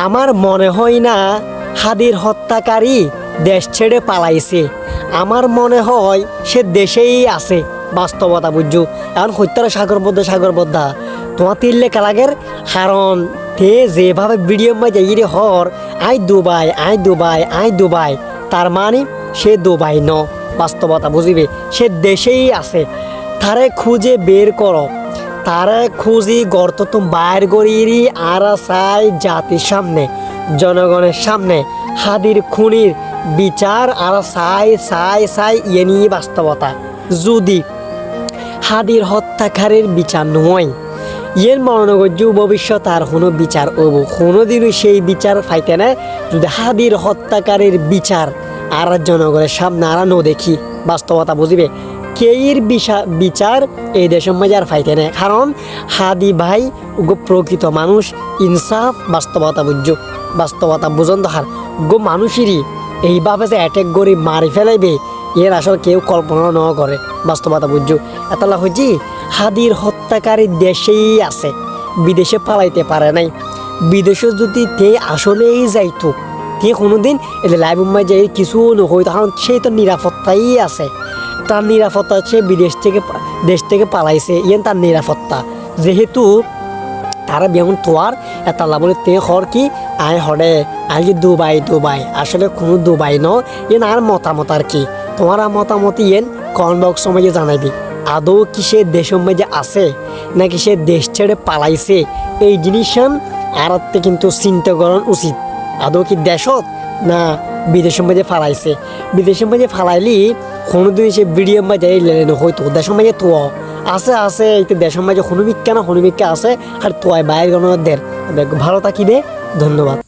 আমার মনে হয় না হাদির হত্যাকারী দেশ ছেড়ে পালাইছে। আমার মনে হয় সে দেশেই আছে। বাস্তবতা বুঝছো, এখন হত্যার সাগরবদ্ধা তোমার তিল্লে কালাগের কারণ তে যেভাবে ভিডিও মাঝে ইরে হর আই দুবাই তার মানে সে দুবাই ন। বাস্তবতা বুঝিবে সে দেশেই আছে। তারে খুঁজে বের করো, তারা খুঁজি গর্ত তো বাইর করিরি আর চাই জাতির সামনে, জনগণের সামনে হাদির খুনির বিচার আর চাই ইয়ে নিয়ে বাস্তবতা। যদি হাদির হত্যাকারীর বিচার নয়, ইয়ের মরণগজ্য ভবিষ্যৎ আর কোনো বিচার হব কোনোদিনও সেই বিচার ফাইতে না যদি হাদির হত্যাকারীর বিচার আর জনগণের সামনে আর ন দেখি। বাস্তবতা বুঝিবে কেইর বিচার এই দেশের মাঝে আর ফাইতে না, কারণ হাদি ভাই প্রকৃত মানুষ, ইনসাফ। বাস্তবতা বুঝছো, বাস্তবতা বুঝন তো হার গো মানুষেরই এইভাবে যে অ্যাটেক করে মারি ফেলাইবে এর আসলে কেউ কল্পনা ন করে। বাস্তবতা বুঝছো এতলা হয়েছি হাদির হত্যাকারী দেশেই আছে, বিদেশে পালাইতে পারে নাই। বিদেশে যদি তে আসলেই যাইতো তে কোনোদিন এদের লাইভ মাঝে কিছু নহইত, কারণ সেই তো নিরাপত্তাই আছে। তার নিরাপত্তা হচ্ছে দেশ থেকে পালাইছে, ইয়েন তার নিরাপত্তা। যেহেতু তারা বেগুন তোয়ার এটা বলে তে হর কি আয় হরে আই যে দুবাই আসলে কোনো দুবাই ন। ইয়েন আর মতামত আর কি তোমার মতামত ইয়েন কমেন্ট বক্স মাঝে জানাইবি। আদৌ কি সে দেশের মাঝে আছে নাকি সে দেশ ছেড়ে পালাইছে, এই জিনিস আর কিন্তু চিন্তা করার উচিত। আদৌ কি দেশত না বিদেশের মাঝে ফালাইছে। বিদেশের মাঝে ফালাইলি কোনোদিন সে ভিডিও মাঝে হয়তো দেশের মাঝে তো আছে এই দেশের মাঝে হনুমিকা আছে আর তোয়াই বাইরের গণদের ভালো থাকিবে। ধন্যবাদ।